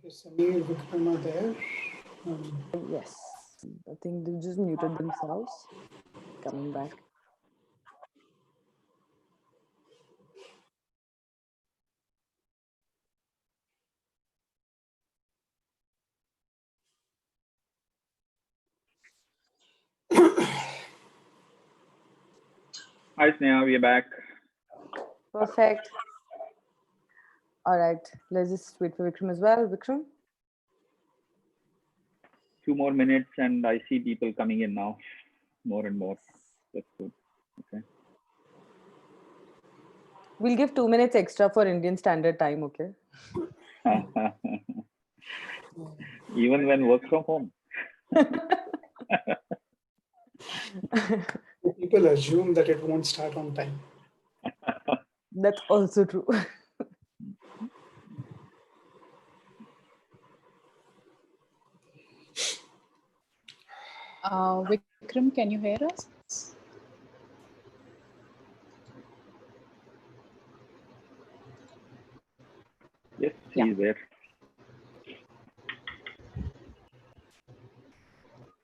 Samir, Vikram are there. Yes, I think they just muted themselves. Coming back. Hi Sneha, we are back. Perfect. All right, let's just wait for Vikram as well. Vikram? 2 more minutes and I see people coming in now. More and more. That's good. Okay. We'll give 2 minutes extra for Indian Standard Time, okay? Even when work from home. People assume that it won't start on time. That's also true. Vikram, can you hear us? Yes, he's there.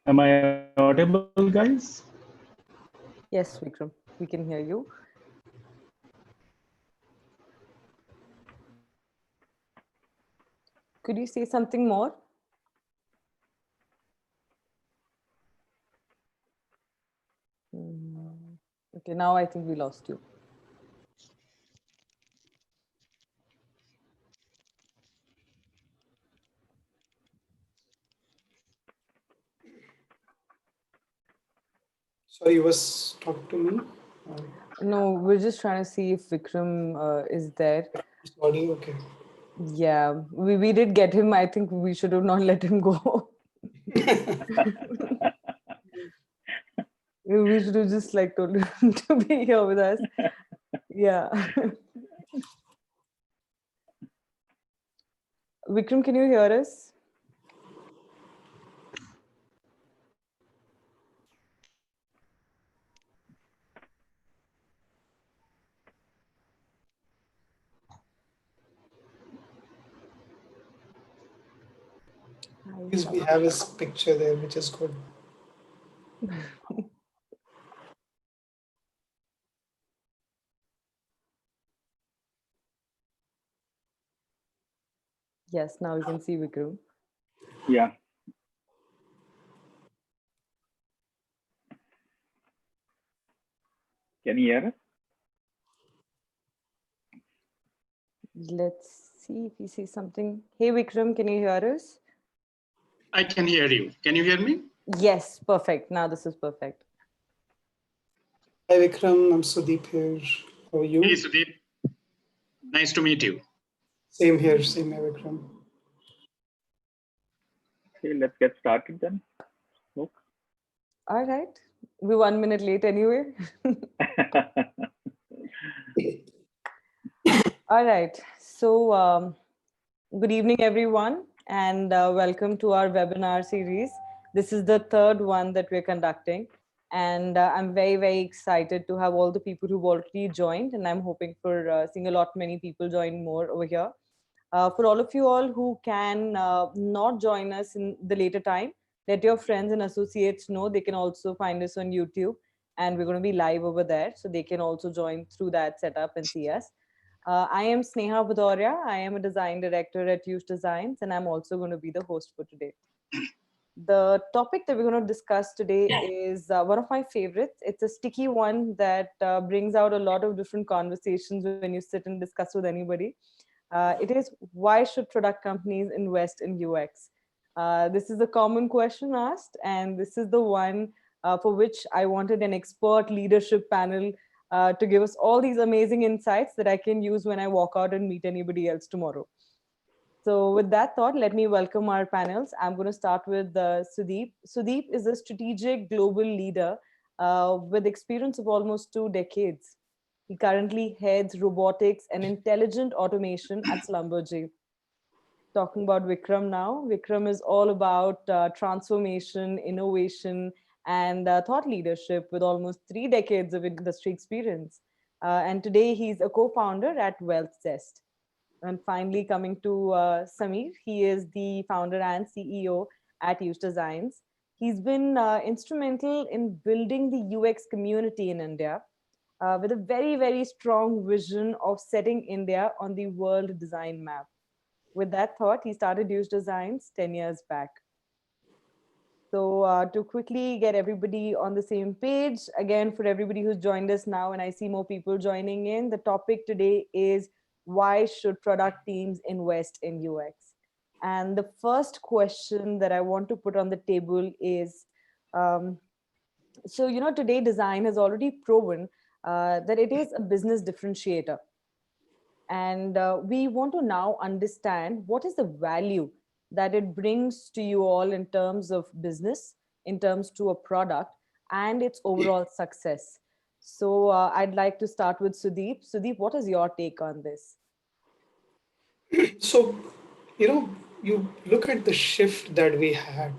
Am I audible, guys? Yes, Vikram, we can hear you. Could you say something more? Okay, now I think we lost you. Sorry, you was talking to me? No, we're just trying to see if Vikram is there. Sorry, okay. Yeah, we did get him. I think we should have not let him go. We should have just like told him to be here with us. Yeah. Vikram, can you hear us? Because we have his picture there, which is good. Yes, now we can see Vikram. Yeah. Can you hear us? Let's see if he sees something. Hey, Vikram, can you hear us? I can hear you. Can you hear me? Yes, perfect. Now this is perfect. Hi, Vikram. I'm Sudeep here. How are you? Hey, Sudeep. Nice to meet you. Same here, Vikram. Okay, let's get started then. Look. All right. We're 1 minute late anyway. All right. So good evening, everyone, and welcome to our webinar series. This is the third one that we're conducting. And I'm very, very excited to have all the people who've already joined. And I'm hoping for seeing a lot many people join more over here. For all of you all who can not join us in the later time, let your friends and associates know. They can also find us on YouTube. And we're going to be live over there. So they can also join through that setup and see us. I am Sneha Bhadauria. I am a design director at Use Designs, and I'm also going to be the host for today. The topic that we're going to discuss today is one of my favorites. It's a sticky one that brings out a lot of different conversations when you sit and discuss with anybody. It is, why should product companies invest in UX? This is a common question asked, and this is the one for which I wanted an expert leadership panel to give us all these amazing insights that I can use when I walk out and meet anybody else tomorrow. So with that thought, let me welcome our panels. I'm going to start with Sudeep. Sudeep is a strategic global leader with experience of almost 2 decades. He currently heads robotics and intelligent automation at Schlumberger. Talking about Vikram now. Vikram is all about transformation, innovation, and thought leadership with almost 3 decades of industry experience. And today he's a co-founder at Wealth Zest. And finally, coming to Samir, he is the founder and CEO at Use Designs. He's been instrumental in building the UX community in India with a very, very strong vision of setting India on the world design map. With that thought, he started Use Designs 10 years back. So to quickly get everybody on the same page, again, for everybody who's joined us now, and I see more people joining in, the topic today is why should product teams invest in UX? And the first question that I want to put on the table is, so, today design has already proven that it is a business differentiator. And we want to now understand what is the value that it brings to you all in terms of business, in terms to a product and its overall success. So I'd like to start with Sudeep. Sudeep, what is your take on this? So, you look at the shift that we had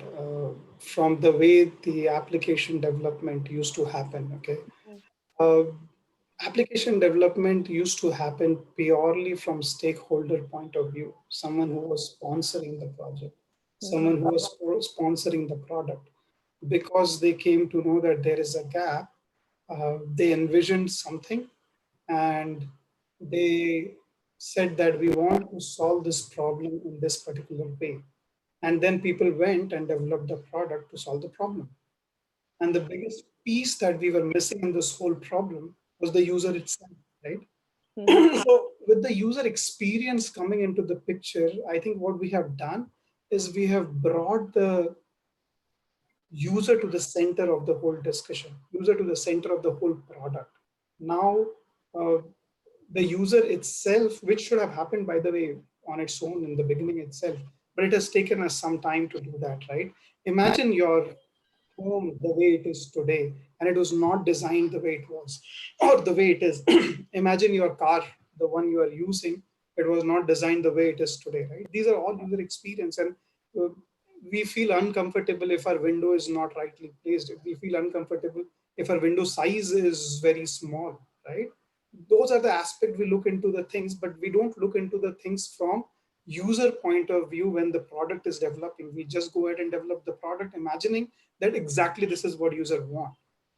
from the way the application development used to happen. Okay. Application development used to happen purely from stakeholder point of view, someone who was sponsoring the project, someone who was sponsoring the product. Because they came to know that there is a gap, they envisioned something and they said that we want to solve this problem in this particular way. And then people went and developed the product to solve the problem. And the biggest piece that we were missing in this whole problem was the user itself, right? So with the user experience coming into the picture, I think what we have done is we have brought the user to the center of the whole discussion, user to the center of the whole product. Now, the user itself, which should have happened, by the way, on its own in the beginning itself, but it has taken us some time to do that, right? Imagine your home the way it is today, and it was not designed the way it was, or the way it is. Imagine your car, the one you are using, it was not designed the way it is today, right? These are all user experience, and we feel uncomfortable if our window is not rightly placed. We feel uncomfortable if our window size is very small, right? Those are the aspects we look into the things, but we don't look into the things from user point of view when the product is developing. We just go ahead and develop the product, imagining that exactly this is what user want.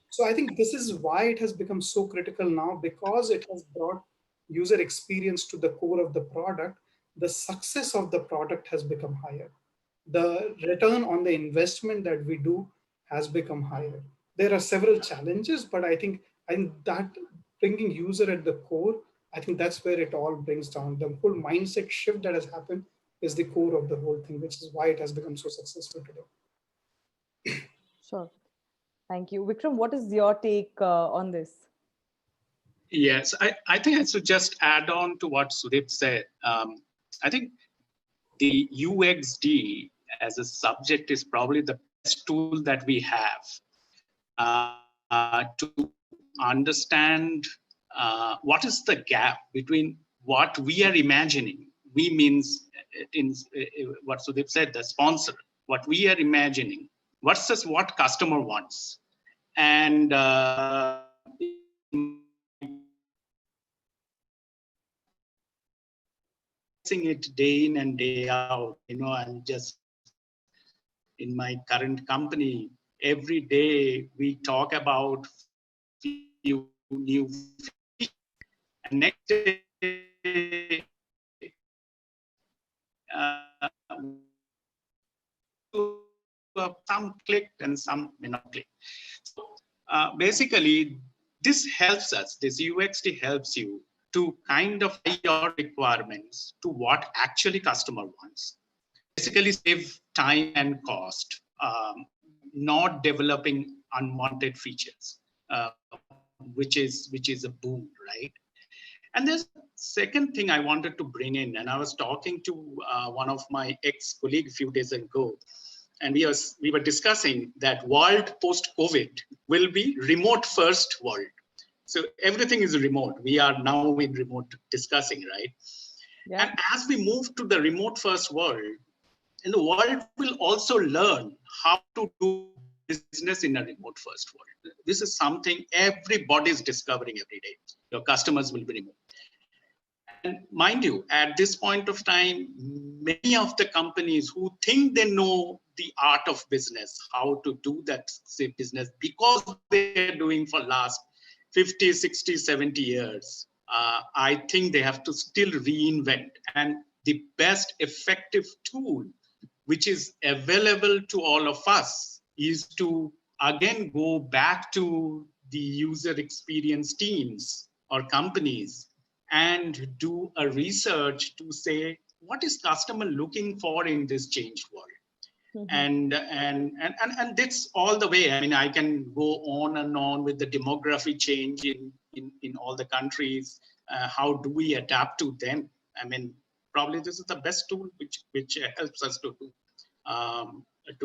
So I think this is why it has become so critical now, because it has brought user experience to the core of the product. The success of the product has become higher. The return on the investment that we do has become higher. There are several challenges, but I think that bringing user at the core, I think that's where it all brings down. The whole mindset shift that has happened is the core of the whole thing, which is why it has become so successful today. Sure. Thank you. Vikram, what is your take on this? Yes, I think I should just add on to what Sudeep said. I think the UXD as a subject is probably the best tool that we have to understand what is the gap between what we are imagining. We means in what Sudeep said, the sponsor, what we are imagining versus what customer wants. And it day in and day out. I'm just in my current company, every day we talk about few new features. And next day, some clicked and some may not click. So basically, this helps us, this UXD helps you to kind of tie your requirements to what actually customer wants. Basically save time and cost, not developing unwanted features, which is a boom, right? And there's a second thing I wanted to bring in, and I was talking to one of my ex-colleagues a few days ago, and we were discussing that world post-COVID will be remote first world. So everything is remote. We are now in remote discussing, right? Yeah. And as we move to the remote first world, and the world will also learn how to do business in a remote first world. This is something everybody is discovering every day. Your customers will be remote. And mind you, at this point of time, many of the companies who think they know the art of business, how to do that say, business, because they're doing for last 50, 60, 70 years, I think they have to still reinvent. And the best effective tool which is available to all of us is to again go back to the user experience teams or companies and do a research to say, what is customer looking for in this changed world? And that's all the way. I mean, I can go on and on with the demography change in all the countries. How do we adapt to them? I mean, probably this is the best tool which helps us to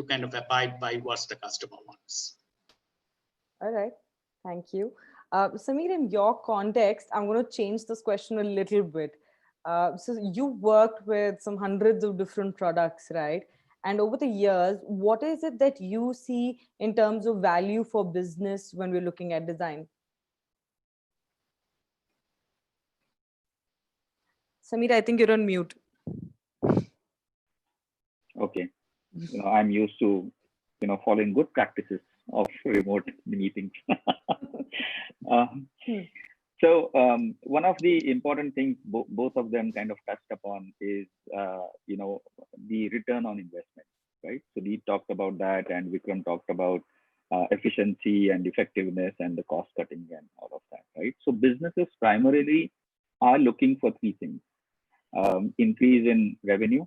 kind of abide by what the customer wants. All right, thank you. Samir, in your context, I'm going to change this question a little bit. So you worked with some hundreds of different products, right? And over the years, what is it that you see in terms of value for business when we're looking at design? Samir, I think you're on mute. Okay. I'm used to, following good practices of remote meetings. So one of the important things both of them kind of touched upon is, the return on investment, right? So we talked about that, and Vikram talked about efficiency and effectiveness and the cost cutting and all of that, right? So businesses primarily are looking for three things: increase in revenue,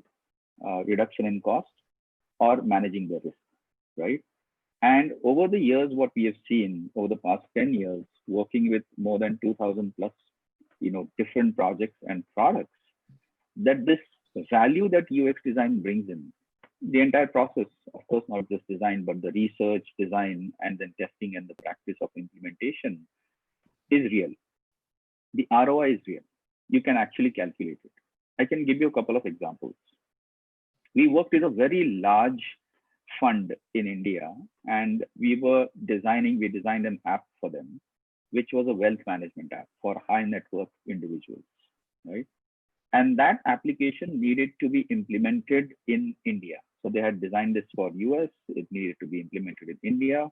reduction in cost, or managing the risk, right? And over the years, what we have seen over the past 10 years, working with more than 2000 plus, different projects and products, that this value that UX design brings in, the entire process, of course, not just design, but the research, design, and then testing and the practice of implementation is real. The ROI is real. You can actually calculate it. I can give you a couple of examples. We worked with a very large fund in India, and we designed an app for them, which was a wealth management app for high net worth individuals, right? And that application needed to be implemented in India. So they had designed this for US, it needed to be implemented in India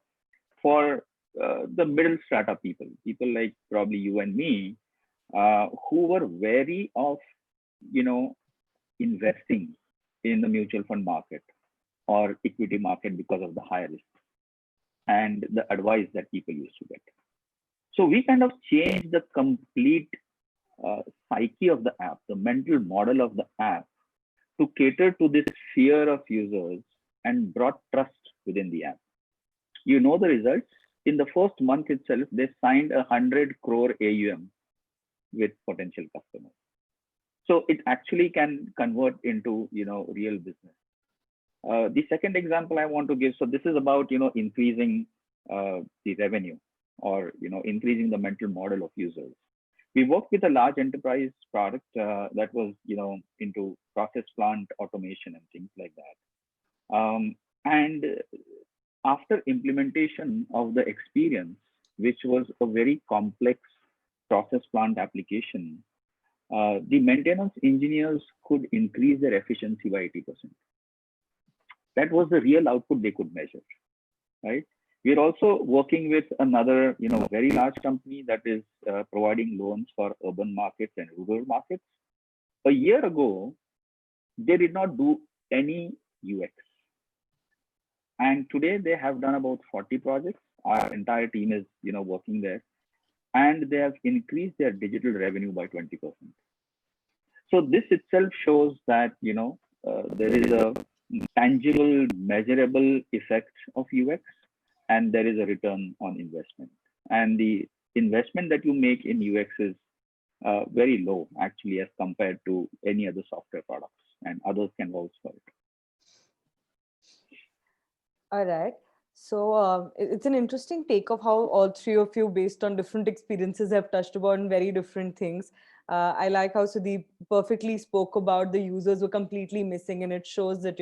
for the middle strata people like probably you and me, who were wary of, investing in the mutual fund market or equity market because of the high risk and the advice that people used to get. So we kind of changed the complete psyche of the app, the mental model of the app, to cater to this fear of users and brought trust within the app. The results. In the first month itself, they signed 100 crore AUM with potential customers. So it actually can convert into, real business. The second example I want to give, so this is about, increasing the revenue or, increasing the mental model of users. We worked with a large enterprise product that was, into process plant automation and things like that. And after implementation of the experience, which was a very complex process plant application, the maintenance engineers could increase their efficiency by 80%. That was the real output they could measure, right? We're also working with another, very large company that is providing loans for urban markets and rural markets. A year ago, they did not do any UX. And today they have done about 40 projects. Our entire team is, working there, and they have increased their digital revenue by 20%. So this itself shows that, there is a tangible, measurable effect of UX, and there is a return on investment. And the investment that you make in UX is very low, actually, as compared to any other software products, and others can vouch for it. All right. So it's an interesting take of how all three of you, based on different experiences, have touched upon very different things. I like how Sudeep perfectly spoke about the users were completely missing, and it shows that,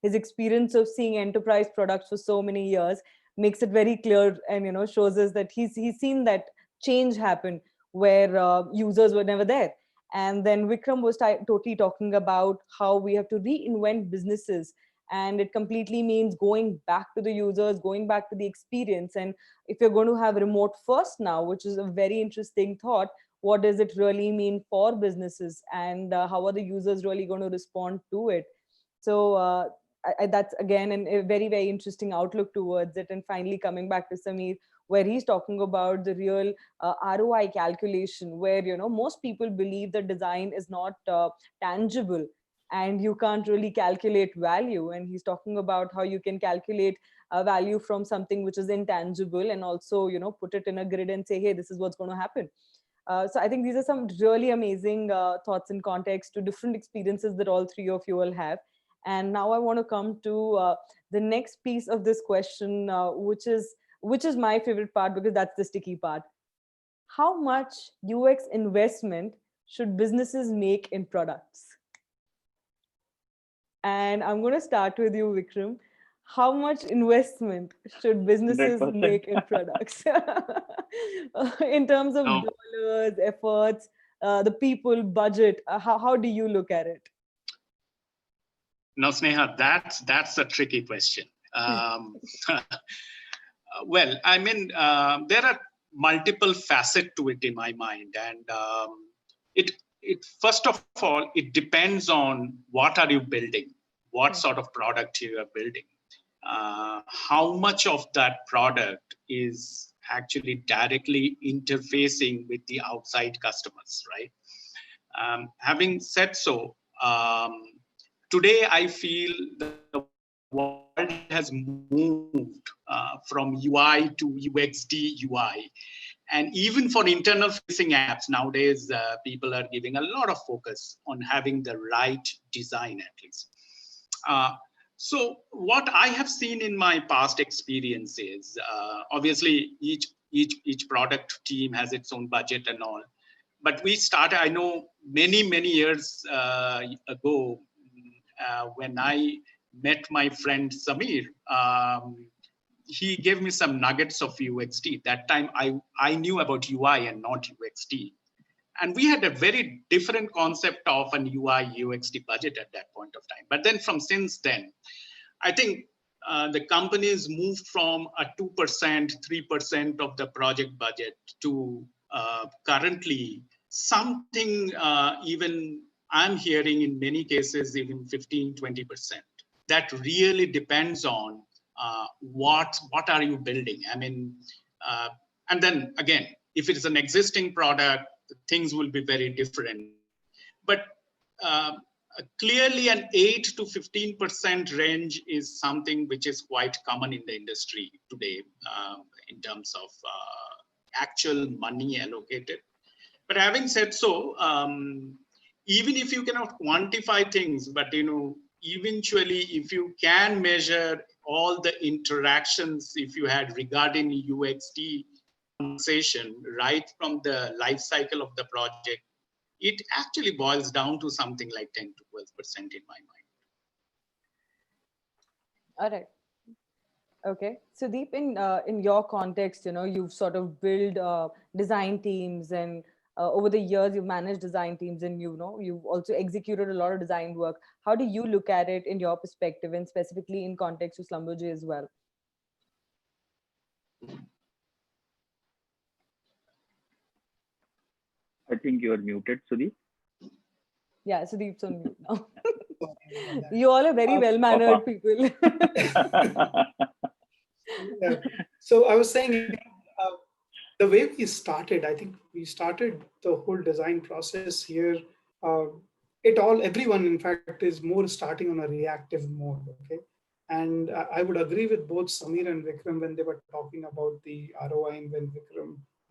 his experience of seeing enterprise products for so many years makes it very clear, and, shows us that he's seen that change happen where users were never there. And then Vikram was totally talking about how we have to reinvent businesses. And it completely means going back to the users, going back to the experience. And if you're going to have remote first now, which is a very interesting thought, what does it really mean for businesses, and how are the users really going to respond to it? So that's again a very, very interesting outlook towards it. And finally, coming back to Samir, where he's talking about the real ROI calculation, where most people believe that design is not tangible and you can't really calculate value. And he's talking about how you can calculate value from something which is intangible, and also put it in a grid and say, hey, this is what's going to happen. So I think these are some really amazing thoughts and context to different experiences that all three of you will have. And now I want to come to the next piece of this question, which is my favorite part, because that's the sticky part. How much UX investment should businesses make in products? And I'm going to start with you, Vikram. How much investment should businesses 100%. make in products? In terms of No. dollars, efforts, the people, budget, how do you look at it? Now, Sneha, that's a tricky question. Well, I mean, there are multiple facets to it in my mind, and it first of all, it depends on what are you building, what sort of product you are building, how much of that product is actually directly interfacing with the outside customers, right? Having said so, today I feel the world has moved from UI to UXD UI. And even for internal facing apps nowadays, people are giving a lot of focus on having the right design at least. So what I have seen in my past experiences, obviously each product team has its own budget and all. But we started, I know many years ago, when I met my friend Samir, he gave me some nuggets of UXD. That time I knew about UI and not UXD. And we had a very different concept of an UI UXD budget at that point of time. But then since then, I think the companies moved from a 2%, 3% of the project budget to currently something even I'm hearing in many cases, even 15, 20%. That really depends on what are you building? I mean, and then again, if it is an existing product, things will be very different. But clearly an 8 to 15% range is something which is quite common in the industry today in terms of actual money allocated. But having said so, even if you cannot quantify things, but eventually if you can measure all the interactions if you had regarding UXD conversation right from the life cycle of the project, it actually boils down to something like 10 to 12% in my mind. All right. Okay. Sudeep, in your context, you've sort of built design teams, and over the years you've managed design teams, and you've also executed a lot of design work. How do you look at it in your perspective, and specifically in context to Slumberjay as well? I think you are muted, Sudeep. Yeah, Sudeep's on mute now. You all are very well-mannered people. Yeah. So I was saying, the way we started, I think we started the whole design process here. Everyone, in fact, is more starting on a reactive mode. Okay. And I would agree with both Samir and Vikram when they were talking about the ROI, and when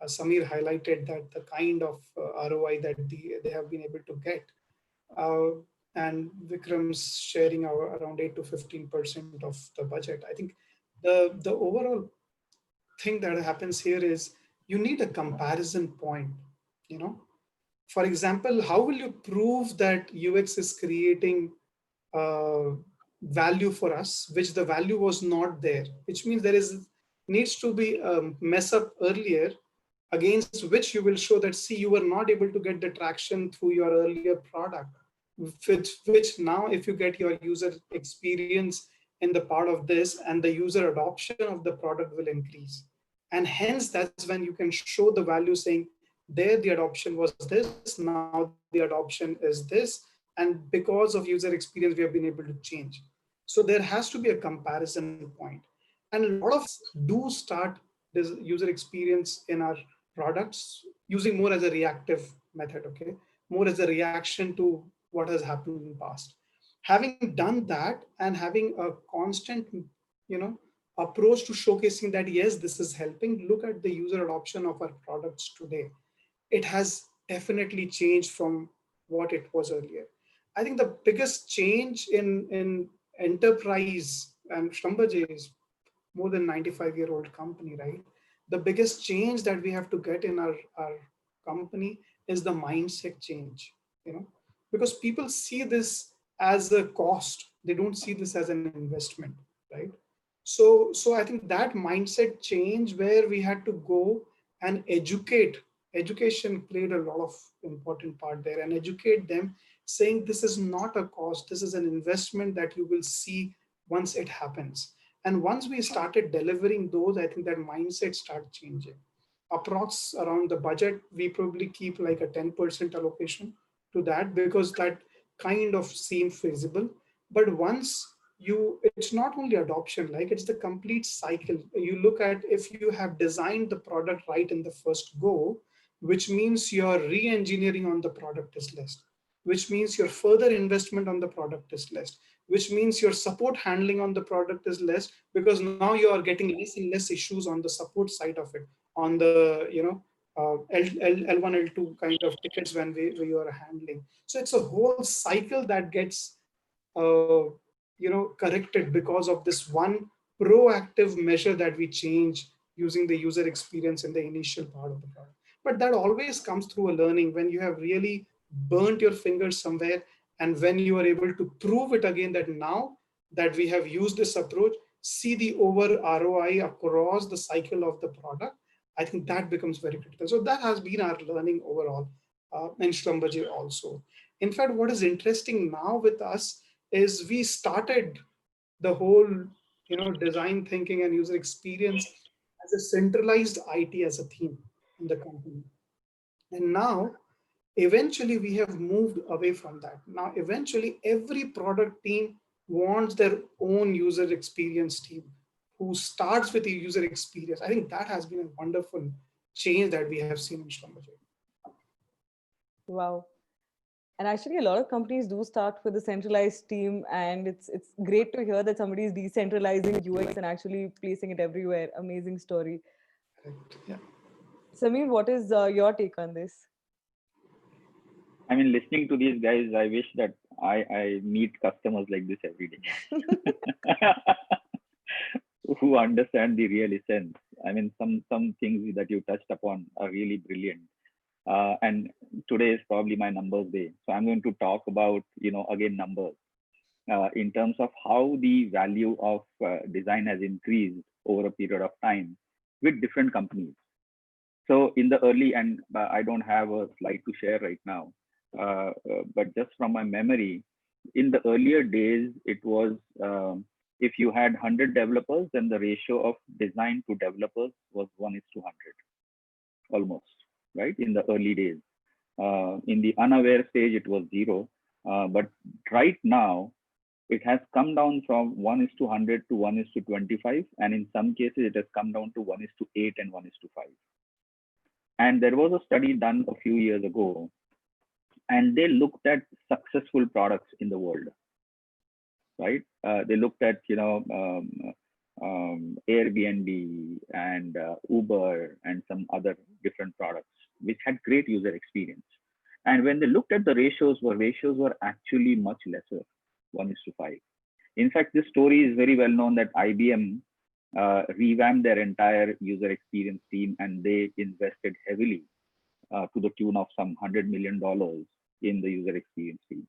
Samir highlighted that the kind of ROI that they have been able to get. And Vikram's sharing around 8 to 15% of the budget. I think the overall thing that happens here is you need a comparison point. For example, how will you prove that UX is creating value for us, which the value was not there, which means needs to be a mess up earlier against which you will show that, see, you were not able to get the traction through your earlier product, which now if you get your user experience in the part of this, and the user adoption of the product will increase. And hence that's when you can show the value, saying there the adoption was this, now the adoption is this, and because of user experience we have been able to change. So there has to be a comparison point. And a lot of do start this user experience in our products using more as a reactive method, okay, more as a reaction to what has happened in the past. Having done that and having a constant, you know, approach to showcasing that yes, this is helping, look at the user adoption of our products today. It has definitely changed from what it was earlier. I think the biggest change in enterprise, and Shambhaji is more than 95-year-old company, right? The biggest change that we have to get in our company is the mindset change, you know, because people see this as a cost. They don't see this as an investment, right? So I think that mindset change where we had to go and educate, education played a lot of important part there, and educate them saying this is not a cost, this is an investment that you will see once it happens. And once we started delivering those, I think that mindset started changing. Approx around the budget, we probably keep like a 10% allocation to that because that kind of seemed feasible. But once it's not only adoption, like it's the complete cycle. You look at, if you have designed the product right in the first go, which means your re-engineering on the product is less, which means your further investment on the product is less, which means your support handling on the product is less, because now you are getting less and less issues on the support side of it, on the, you know, L1, L2 kind of tickets when we are handling. So it's a whole cycle that gets, you know, corrected because of this one proactive measure that we change using the user experience in the initial part of the product. But that always comes through a learning when you have really burnt your fingers somewhere, and when you are able to prove it again that now that we have used this approach, see the over ROI across the cycle of the product. I think that becomes very critical. So that has been our learning overall in Shrambaji also. In fact, what is interesting now with us is we started the whole, you know, design thinking and user experience as a centralized IT as a theme in the company. And now eventually we have moved away from that. Now eventually every product team wants their own user experience team who starts with the user experience. I think that has been a wonderful change that we have seen in Shrambaji. Wow. And actually, a lot of companies do start with a centralized team, and it's great to hear that somebody is decentralizing UX and actually placing it everywhere. Amazing story. Correct. Yeah. Samir, what is your take on this? I mean, listening to these guys, I wish that I meet customers like this every day who understand the real essence. I mean, some things that you touched upon are really brilliant. And today is probably my numbers day. So I'm going to talk about, again, numbers in terms of how the value of design has increased over a period of time with different companies. So in the early, and I don't have a slide to share right now, but just from my memory, in the earlier days, it was if you had 100 developers, then the ratio of design to developers was 1:100, almost, right? In the early days. In the unaware stage, it was 0. But right now, it has come down from 1:100 to 1:25. And in some cases, it has come down to 1:8 and 1:5. And there was a study done a few years ago, and they looked at successful products in the world, right? They looked at, Airbnb and Uber and some other different products which had great user experience. And when they looked at the ratios were actually much lesser, 1:5. In fact, this story is very well known that IBM revamped their entire user experience team, and they invested heavily to the tune of some $100 million in the user experience team.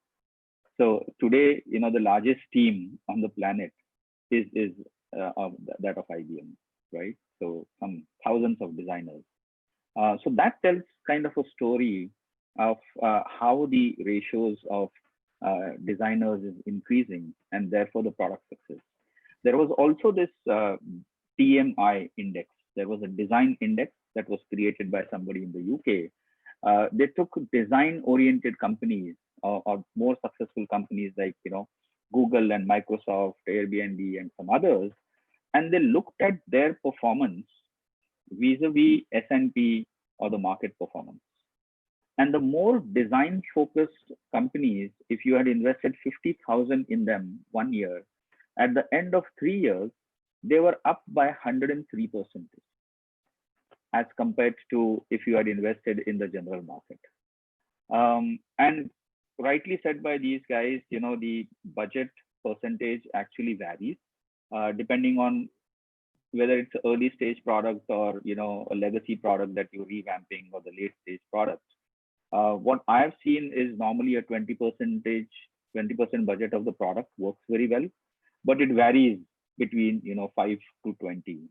So today, the largest team on the planet is that of IBM, right? So some thousands of designers. So that tells kind of a story of how the ratios of designers is increasing and therefore the product success. There was also this TMI index. There was a design index that was created by somebody in the UK. They took design-oriented companies or more successful companies like Google and Microsoft, Airbnb, and some others, and they looked at their performance vis-a-vis S&P or the market performance. And the more design-focused companies, if you had invested 50,000 in them 1 year, at the end of 3 years, they were up by 103% as compared to if you had invested in the general market. And rightly said by these guys, the budget percentage actually varies depending on whether it's an early stage product or a legacy product that you're revamping or the late stage product. What I've seen is normally a 20% budget of the product works very well, but it varies between 5 to 20.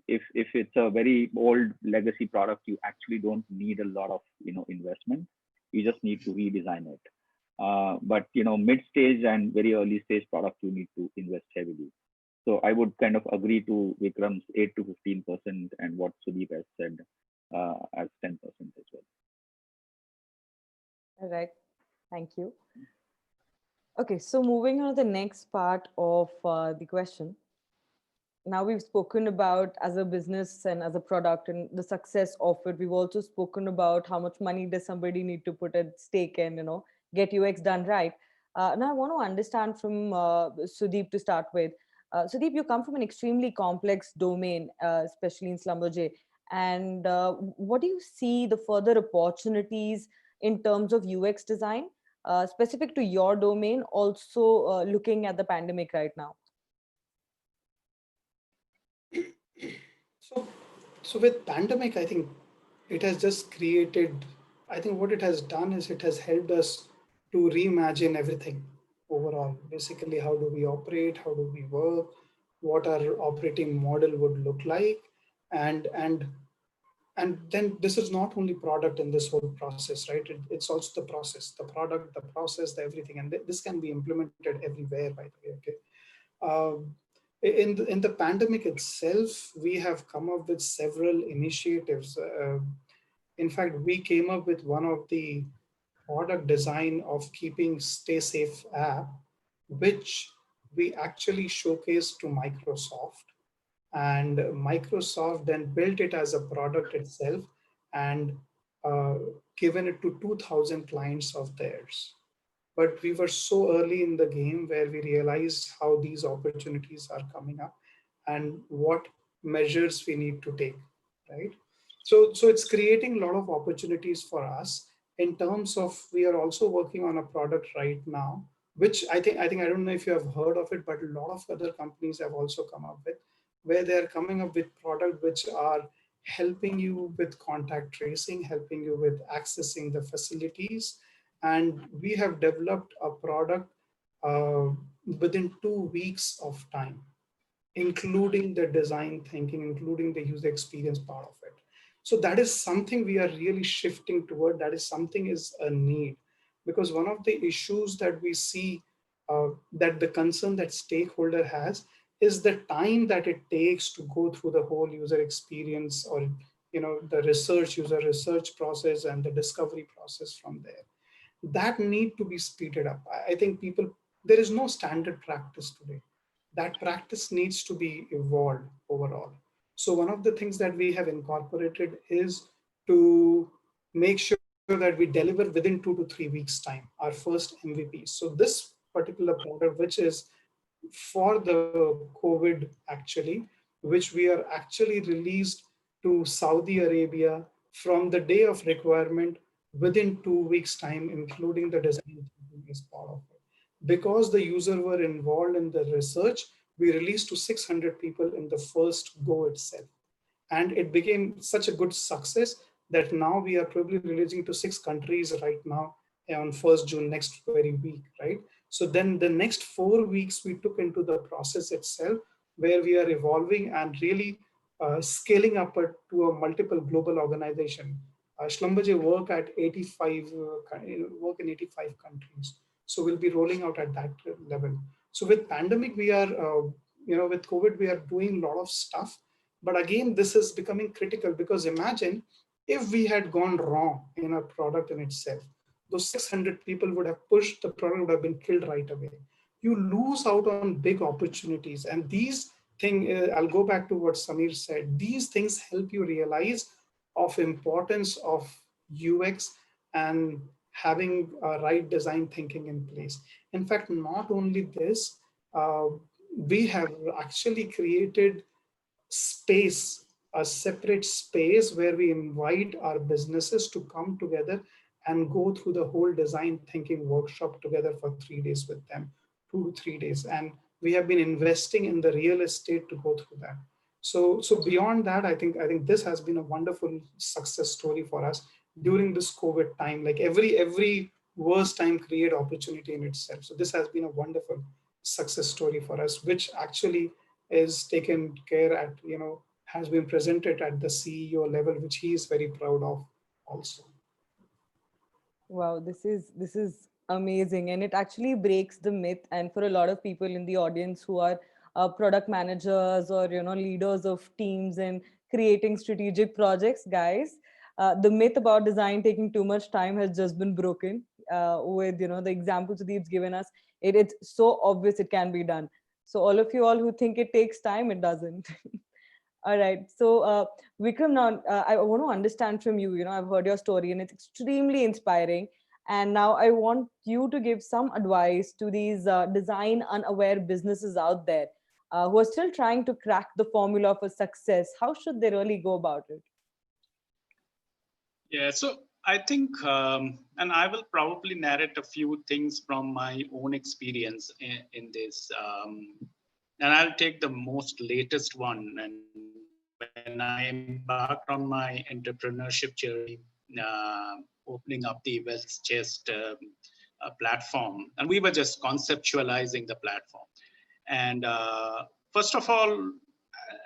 If it's a very old legacy product, you actually don't need a lot of investment. You just need to redesign it. But mid stage and very early stage product, you need to invest heavily. So I would kind of agree to Vikram's 8 to 15% and what Sudeep has said as 10% as well. All right, thank you. Okay, so moving on to the next part of the question. Now we've spoken about as a business and as a product and the success of it. We've also spoken about how much money does somebody need to put at stake and get UX done right. Now I want to understand from Sudeep to start with. Sudeep, you come from an extremely complex domain, especially in Schlumberger. And what do you see the further opportunities in terms of UX design, specific to your domain, also looking at the pandemic right now? So with pandemic, I think it has just created, I think what it has done is it has helped us to reimagine everything overall. Basically, how do we operate? How do we work? What our operating model would look like? And then this is not only product in this whole process, right? It's also the process, the product, the process, the everything. And this can be implemented everywhere, by the way, okay? In the pandemic itself, we have come up with several initiatives. In fact, we came up with one of the product design of keeping Stay Safe app, which we actually showcased to Microsoft. And Microsoft then built it as a product itself and given it to 2,000 clients of theirs. But we were so early in the game where we realized how these opportunities are coming up and what measures we need to take, right? So it's creating a lot of opportunities for us in terms of, we are also working on a product right now, which I don't know if you have heard of it, but a lot of other companies have also come up with, where they're coming up with products which are helping you with contact tracing, helping you with accessing the facilities. And we have developed a product within 2 weeks of time, including the design thinking, including the user experience part of it. So that is something we are really shifting toward. That is something is a need, because one of the issues that we see, that the concern that stakeholder has, is the time that it takes to go through the whole user experience, or the user research process and the discovery process from there. That need to be speeded up. I think there is no standard practice today. That practice needs to be evolved overall. So one of the things that we have incorporated is to make sure that we deliver within 2 to 3 weeks time, our first MVP. So this particular product, which is for the COVID actually, which we are actually released to Saudi Arabia from the day of requirement within 2 weeks time, including the design as part of it. Because the user were involved in the research, we released to 600 people in the first go itself. And it became such a good success that now we are probably releasing to 6 countries right now on 1st June, next very week, right? So then the next 4 weeks we took into the process itself, where we are evolving and really scaling up to a multiple global organization. Schlumberger work at 85 work in 85 countries. So we'll be rolling out at that level. So with pandemic, we are with COVID, we are doing a lot of stuff. But again, this is becoming critical because imagine if we had gone wrong in our product in itself, those 600 people would have pushed, the product would have been killed right away. You lose out on big opportunities. And these I'll go back to what Samir said. These things help you realize of importance of UX and having right design thinking in place. In fact, not only this, we have actually created space, a separate space where we invite our businesses to come together and go through the whole design thinking workshop together for 3 days with them, 2 to 3 days. And we have been investing in the real estate to go through that. So beyond that, I think this has been a wonderful success story for us during this COVID time. Like every worst time create opportunity in itself. So this has been a wonderful success story for us, which actually is taken care at, has been presented at the CEO level, which he is very proud of also. Wow, this is amazing, and it actually breaks the myth. And for a lot of people in the audience who are product managers or leaders of teams and creating strategic projects, guys, the myth about design taking too much time has just been broken with the example Sudeep's given us. It's so obvious it can be done. So all of you all who think it takes time, it doesn't. All right. So, Vikram, now I want to understand from you. I've heard your story and it's extremely inspiring. And now I want you to give some advice to these design unaware businesses out there who are still trying to crack the formula for success. How should they really go about it? Yeah, so I think, and I will probably narrate a few things from my own experience in this. And I'll take the most latest one. And when I embarked on my entrepreneurship journey, opening up the Wealth Chest platform, and we were just conceptualizing the platform. And first of all,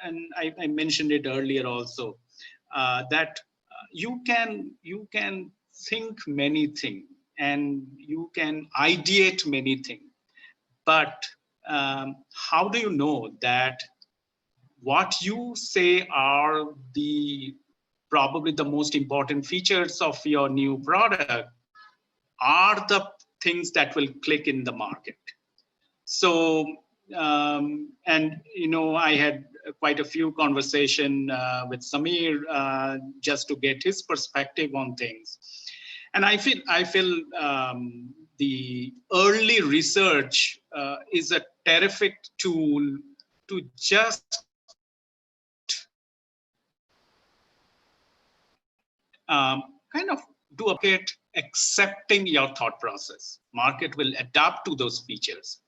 and I mentioned it earlier also, that you can think many things and you can ideate many things, but how do you know that what you say are probably the most important features of your new product are the things that will click in the market? So, and I had quite a few conversation with Samir just to get his perspective on things. And I feel the early research is a terrific tool to just kind of do a market accepting your thought process. Market will adapt to those features.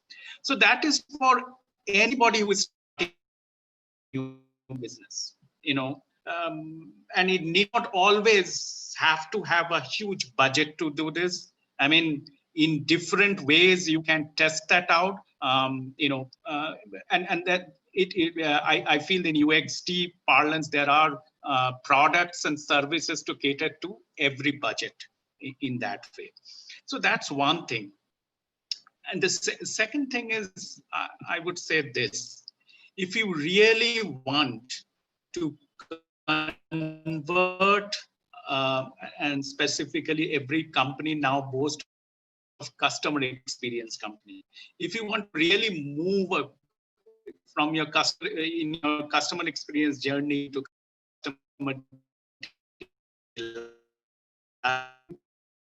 So that is for anybody who is starting a new business, and it need not always have to have a huge budget to do this. I mean, in different ways you can test that out, and that I feel in UXT parlance there are products and services to cater to every budget in that way. So that's one thing. And the second thing is, I would say this: if you really want to convert, and specifically every company now boasts of customer experience company. If you want to really move from your customer experience journey to customer, you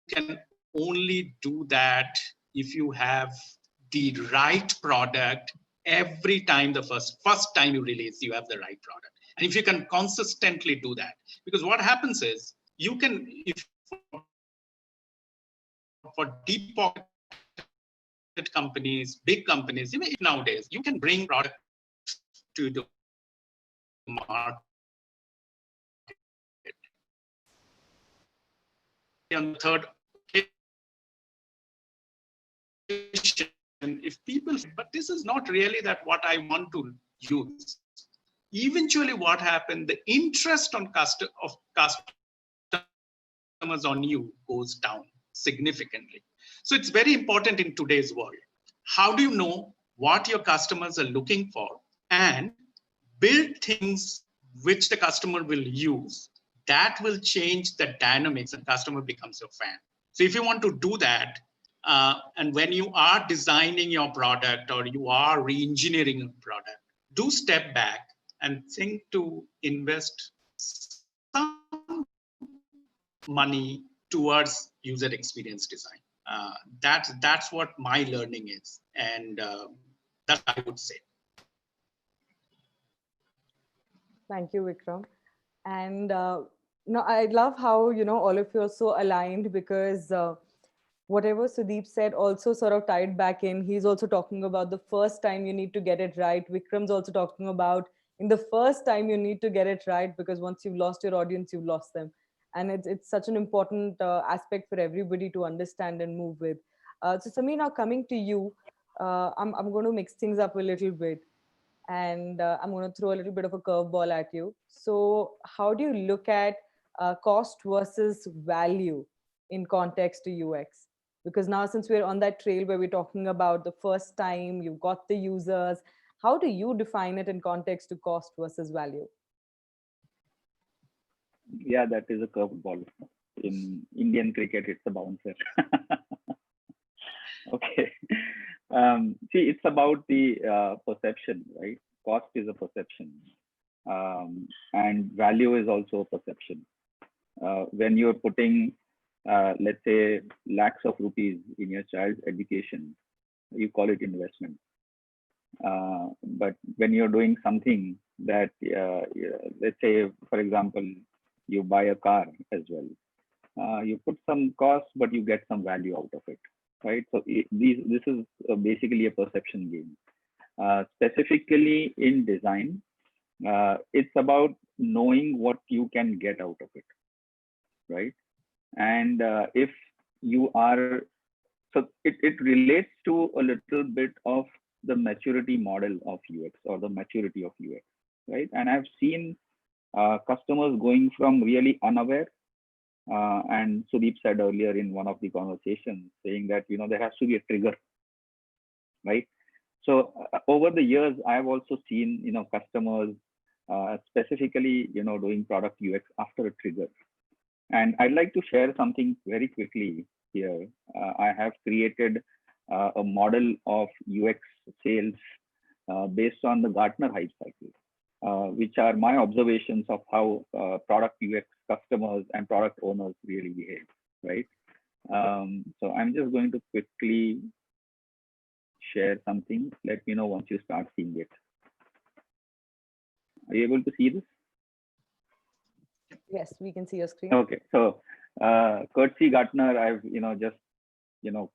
can only do that if you have the right product every time. The first time you release, you have the right product. And if you can consistently do that, because what happens is you can, if for deep pocket companies, big companies, even nowadays, you can bring product to the market. On the third, if people, but this is not really that what I want to use. eventually what happened, the interest on customers on you goes down significantly. So it's very important in today's world. How do you know what your customers are looking for and build things which the customer will use? That will change the dynamics and customer becomes your fan. So if you want to do that, and when you are designing your product or you are re-engineering a product, do step back and think to invest some money towards user experience design. That's what my learning is, and that I would say. Thank you, Vikram. And no, I love how all of you are so aligned, because whatever Sudeep said also sort of tied back in. He's also talking about the first time you need to get it right. Vikram's also talking about in the first time you need to get it right, because once you've lost your audience, you've lost them. And it's such an important aspect for everybody to understand and move with. So Samir, now coming to you, I'm going to mix things up a little bit, and I'm going to throw a little bit of a curveball at you. So how do you look at cost versus value in context to UX? Because now, since we're on that trail where we're talking about the first time you've got the users, how do you define it in context to cost versus value? Yeah, that is a curveball. In Indian cricket, it's a bouncer. Okay. See, it's about the perception, right? Cost is a perception, and value is also a perception. When you're putting, let's say, lakhs of rupees in your child's education, you call it investment. But when you're doing something that, let's say, for example, you buy a car as well, you put some cost, but you get some value out of it, right? So this is basically a perception game. Specifically in design, it's about knowing what you can get out of it, right? And if you are, so it relates to a little bit of the maturity model of UX or the maturity of UX, right? And I've seen customers going from really unaware, and Sudeep said earlier in one of the conversations saying that, there has to be a trigger, right? So over the years, I've also seen, customers specifically, doing product UX after a trigger. And I'd like to share something very quickly here. I have created a model of UX sales based on the Gartner hype cycle, which are my observations of how product UX customers and product owners really behave, right? So I'm just going to quickly share something. Let me know once you start seeing it. Are you able to see this? Yes, we can see your screen. Okay, so courtesy Gartner, I've just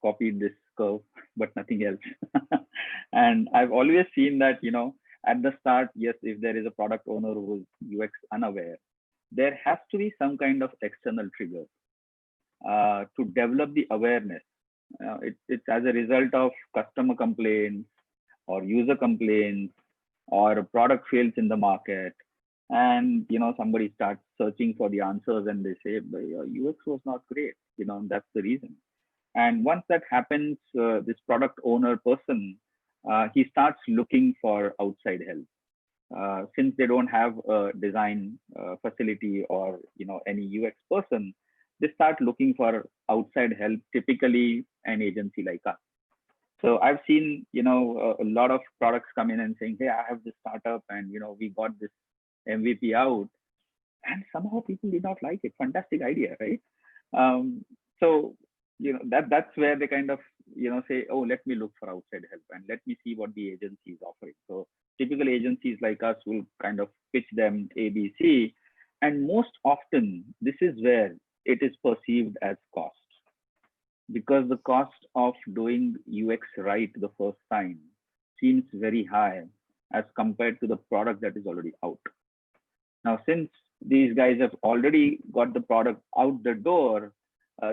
copied this curve, but nothing else. And I've always seen that at the start, yes, if there is a product owner who is UX unaware, there has to be some kind of external trigger to develop the awareness. It's as a result of customer complaints or user complaints or a product fails in the market, and somebody starts searching for the answers and they say your UX was not great, that's the reason. And once that happens, this product owner person, he starts looking for outside help. Since they don't have a design facility or any UX person, they start looking for outside help, typically an agency like us. So I've seen a lot of products come in and saying, hey, I have this startup and we got this MVP out, and somehow people did not like it. Fantastic idea, right? So that's where they kind of say, oh, let me look for outside help and let me see what the agency is offering. So typical agencies like us will kind of pitch them ABC, and most often this is where it is perceived as cost, because the cost of doing UX right the first time seems very high as compared to the product that is already out. Now, since these guys have already got the product out the door,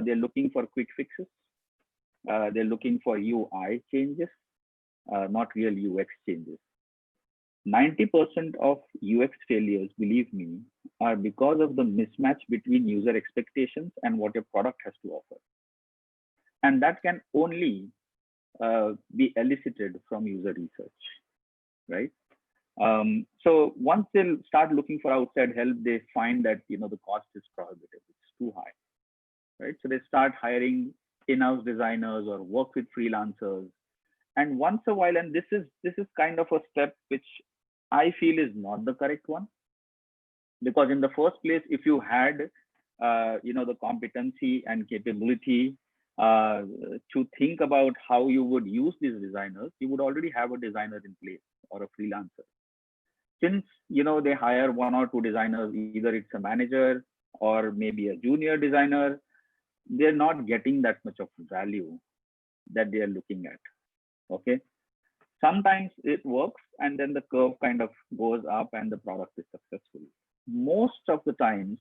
they're looking for quick fixes. They're looking for UI changes, not real UX changes. 90% of UX failures, believe me, are because of the mismatch between user expectations and what your product has to offer. And that can only be elicited from user research, right? So once they start looking for outside help, they find that the cost is prohibitive; it's too high, right? So they start hiring in-house designers or work with freelancers. And once a while, and this is kind of a step which I feel is not the correct one, because in the first place, if you had the competency and capability to think about how you would use these designers, you would already have a designer in place or a freelancer. Since they hire one or two designers, either it's a manager or maybe a junior designer, they're not getting that much of value that they are looking at. Okay, sometimes it works and then the curve kind of goes up and the product is successful. Most of the times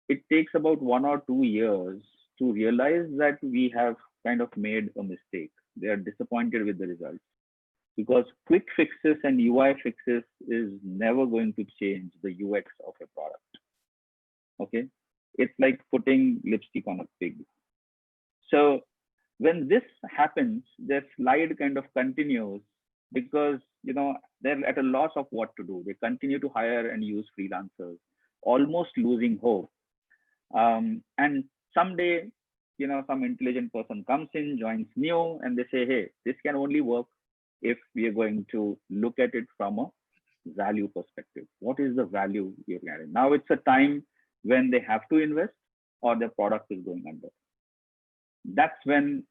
it takes about 1 or 2 years to realize that we have kind of made a mistake. They are disappointed with the results, because quick fixes and UI fixes is never going to change the UX of a product. Okay, it's like putting lipstick on a pig. So when this happens, their slide kind of continues because they're at a loss of what to do. They continue to hire and use freelancers, almost losing hope. And someday, some intelligent person comes in, joins new, and they say, hey, this can only work if we are going to look at it from a value perspective. What is the value you're getting? Now it's a time when they have to invest or their product is going under. That's when,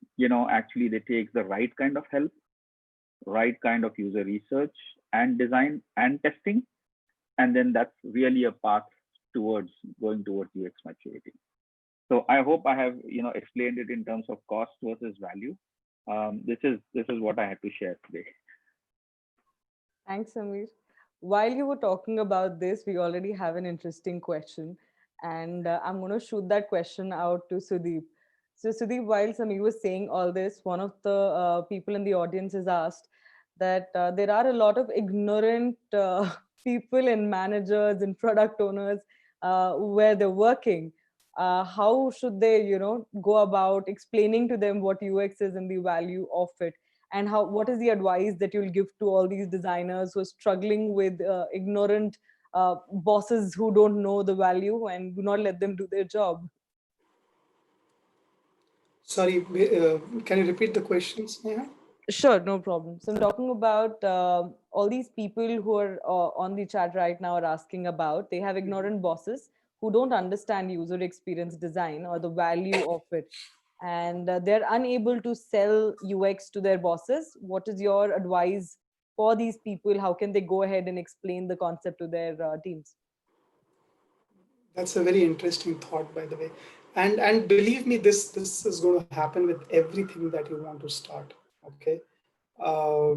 actually they take the right kind of help, right kind of user research and design and testing. And then that's really a path towards going towards UX maturity. So I hope I have, explained it in terms of cost versus value. This is what I had to share today. Thanks, Samir. While you were talking about this, we already have an interesting question, and I'm going to shoot that question out to Sudeep. So, Sudeep, while Samir was saying all this, one of the people in the audience has asked that there are a lot of ignorant people and managers and product owners where they're working. How should they, go about explaining to them what UX is and the value of it? And what is the advice that you'll give to all these designers who are struggling with ignorant bosses who don't know the value and do not let them do their job? Sorry, can you repeat the question, Sneha? Sure, no problem. So I'm talking about all these people who are on the chat right now are asking about, they have ignorant bosses who don't understand user experience design or the value of it. And they're unable to sell UX to their bosses. What is your advice for these people? How can they go ahead and explain the concept to their teams? That's a very interesting thought, by the way. And believe me, this is going to happen with everything that you want to start. Okay. Uh,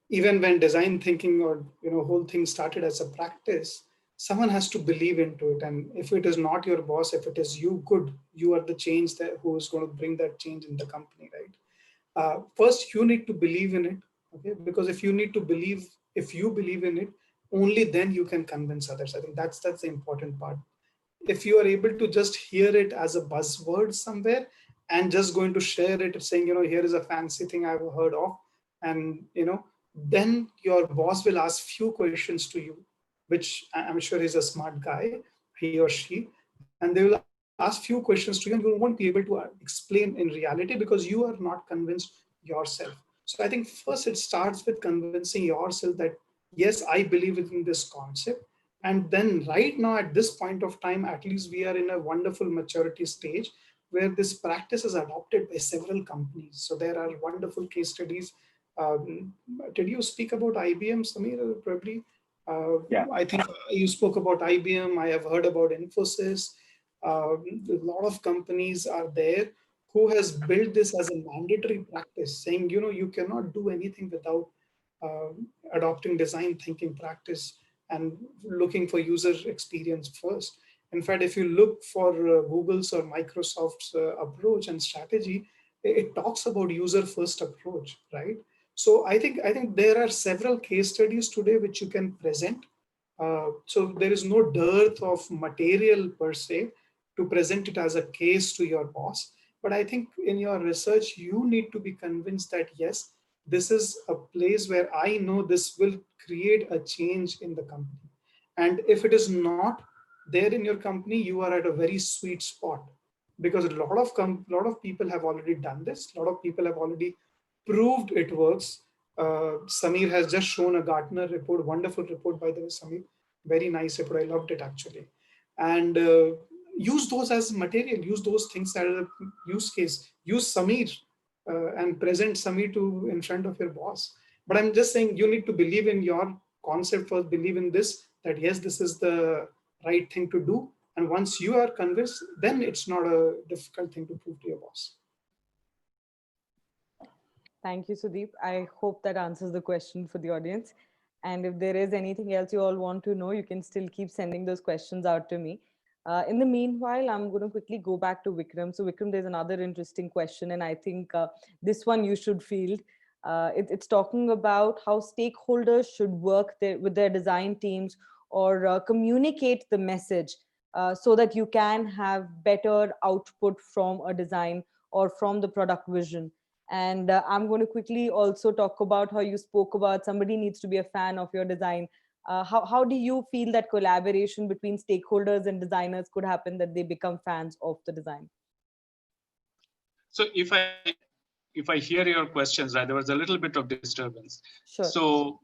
Even when design thinking or whole thing started as a practice, someone has to believe into it. And if it is not your boss, if it is you, good, you are the change that who is going to bring that change in the company, right? First you need to believe in it. Okay, because if you believe in it, only then you can convince others. I think that's the important part. If you are able to just hear it as a buzzword somewhere and just going to share it saying, here is a fancy thing I've heard of, and then your boss will ask few questions to you, which I'm sure he's a smart guy, he or she, and they will ask few questions to you and you won't be able to explain in reality because you are not convinced yourself. So I think first it starts with convincing yourself that yes, I believe in this concept. And then right now at this point of time, at least we are in a wonderful maturity stage where this practice is adopted by several companies. So there are wonderful case studies. Did you speak about IBM, Samir? Probably. Yeah. I think you spoke about IBM. I have heard about Infosys. A lot of companies are there who has built this as a mandatory practice, saying, you cannot do anything without uh, adopting design thinking practice and looking for user experience first. In fact, if you look for Google's or Microsoft's approach and strategy, it talks about user first approach, right? So I think there are several case studies today which you can present. So there is no dearth of material per se to present it as a case to your boss. But I think in your research, you need to be convinced that yes, this is a place where I know this will create a change in the company. And if it is not there in your company, you are at a very sweet spot, because a lot of people have already done this. A lot of people have already proved it works. Samir has just shown a Gartner report, wonderful report by the way, Samir, very nice report. I loved it actually. And use those as material, use those things as a use case, use Samir and present Samir to in front of your boss. But I'm just saying you need to believe in your concept first, believe in this, that yes, this is the right thing to do. And once you are convinced, then it's not a difficult thing to prove to your boss. Thank you, Sudeep. I hope that answers the question for the audience. And if there is anything else you all want to know, you can still keep sending those questions out to me. In the meanwhile, I'm going to quickly go back to Vikram. So, Vikram, there's another interesting question, and I think this one you should field. It's talking about how stakeholders should work with their design teams or communicate the message so that you can have better output from a design or from the product vision. And I'm going to quickly also talk about how you spoke about somebody needs to be a fan of your design. How do you feel that collaboration between stakeholders and designers could happen, that they become fans of the design? So if I hear your questions right, there was a little bit of disturbance. Sure.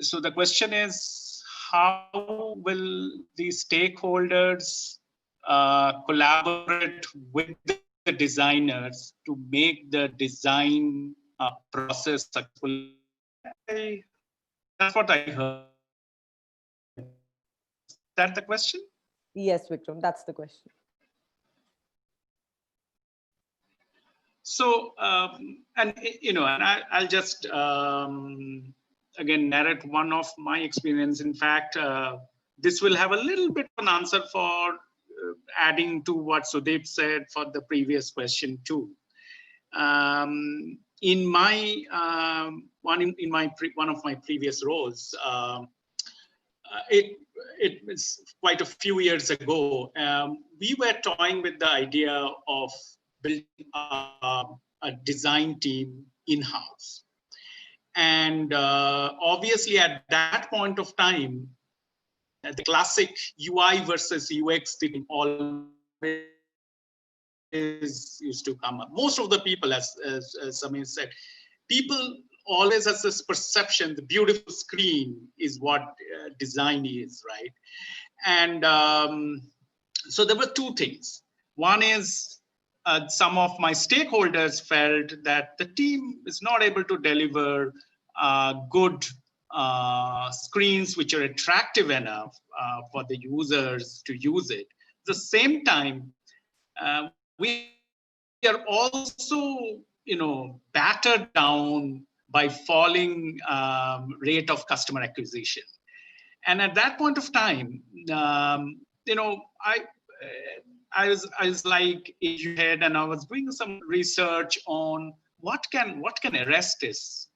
So the question is, how will the stakeholders collaborate with the designers to make the design process successful? That's what I heard. Is that the question? Yes, Vikram, that's the question. So, and I'll just again narrate one of my experience. In fact, this will have a little bit of an answer for adding to what Sudeep said for the previous question too. In my one of my previous roles, it was quite a few years ago. We were toying with the idea of building a design team in-house. And obviously at that point of time, the classic UI versus UX thing always used to come up. Most of the people, as Samir said, people always has this perception, the beautiful screen is what design is, right? And so there were two things. One is some of my stakeholders felt that the team is not able to deliver good screens which are attractive enough for the users to use it. At the same time, we are also, battered down by falling rate of customer acquisition. And at that point of time, I was like in your head, and I was doing some research on what can arrest this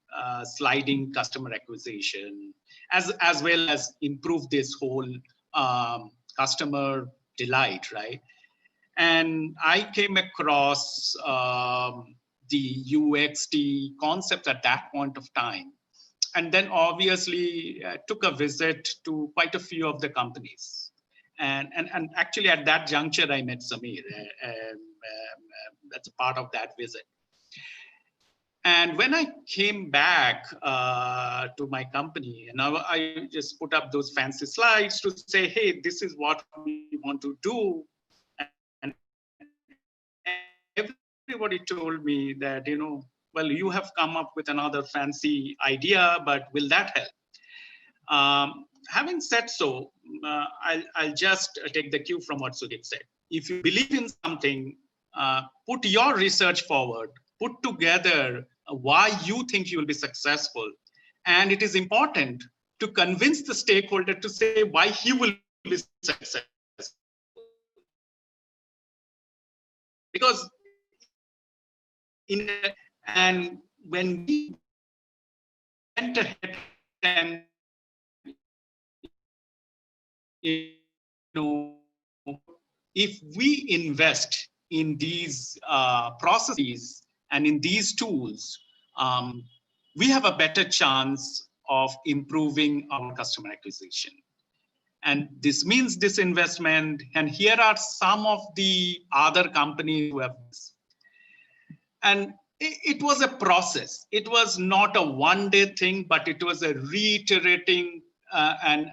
sliding customer acquisition, as well as improve this whole customer delight, right? And I came across the UXT concept at that point of time. And then obviously took a visit to quite a few of the companies. And actually at that juncture, I met Samir. That's a part of that visit. And when I came back to my company, and I just put up those fancy slides to say, hey, this is what we want to do. And everybody told me that, well, you have come up with another fancy idea, but will that help? Having said so, I'll just take the cue from what Sudeep said. If you believe in something, put your research forward, put together why you think you will be successful. And it is important to convince the stakeholder to say why he will be successful. Because and when we went ahead and, if we invest in these processes and in these tools, we have a better chance of improving our customer acquisition. And this means this investment. And here are some of the other companies who have this. And it was a process. It was not a one-day thing, but it was a reiterating and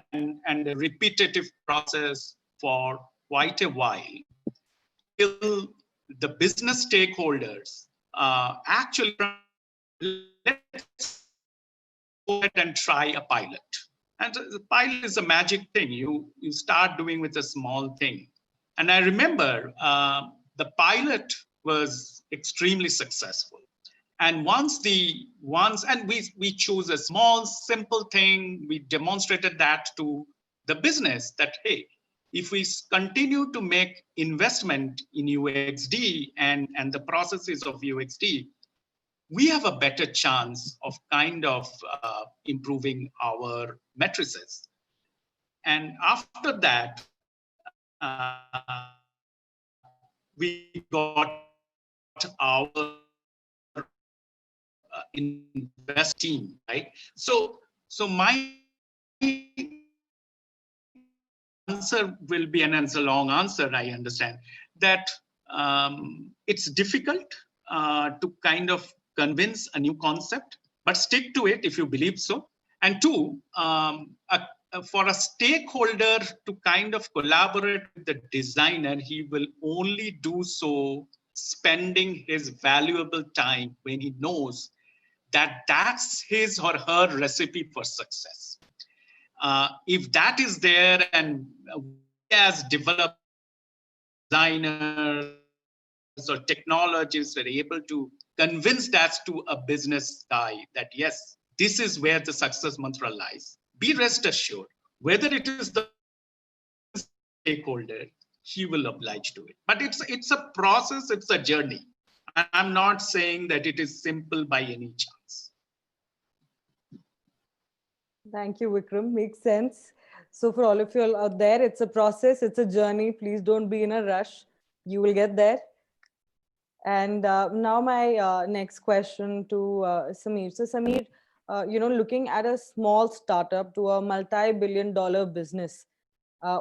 a repetitive process for quite a while, till the business stakeholders actually, let's go ahead and try a pilot. And the pilot is a magic thing. You start doing with a small thing. And I remember the pilot was extremely successful. And once we chose a small, simple thing, we demonstrated that to the business that, hey, if we continue to make investment in UXD and the processes of UXD, we have a better chance of kind of improving our matrices. And after that, we got our invest team, right? So my answer will be, and it's a long answer, I understand, that it's difficult to kind of convince a new concept, but stick to it if you believe so. And two, for a stakeholder to kind of collaborate with the designer, he will only do so spending his valuable time when he knows that that's his or her recipe for success. If that is there, and we as developers, designers, or technologists are able to convince that to a business guy that, yes, this is where the success mantra lies, be rest assured, whether it is the stakeholder, he will oblige to it. But it's a process, it's a journey. And I'm not saying that it is simple by any chance. Thank you, Vikram. Makes sense. So for all of you out there, it's a process, it's a journey. Please don't be in a rush. You will get there. And now my next question to Samir. So Samir, looking at a small startup to a multi-billion-dollar business,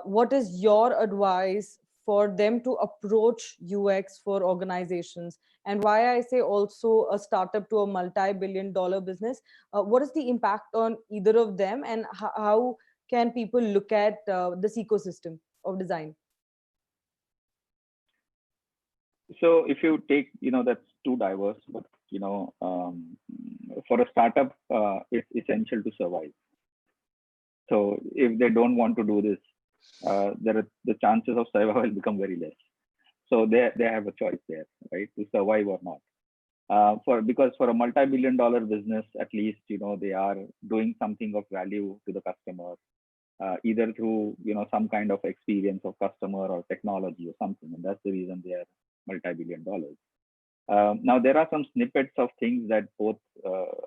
what is your advice for them to approach UX for organizations? And why I say also a startup to a multi-billion-dollar business, what is the impact on either of them, and how can people look at this ecosystem of design? So if you take, that's too diverse, but, for a startup, it's essential to survive. So if they don't want to do this, the chances of survival become very less. So they have a choice there, right, to survive or not. Because for a multi-billion-dollar business, at least, they are doing something of value to the customer, either through, some kind of experience of customer or technology or something. And that's the reason they are multi-billion dollars. Now, there are some snippets of things that both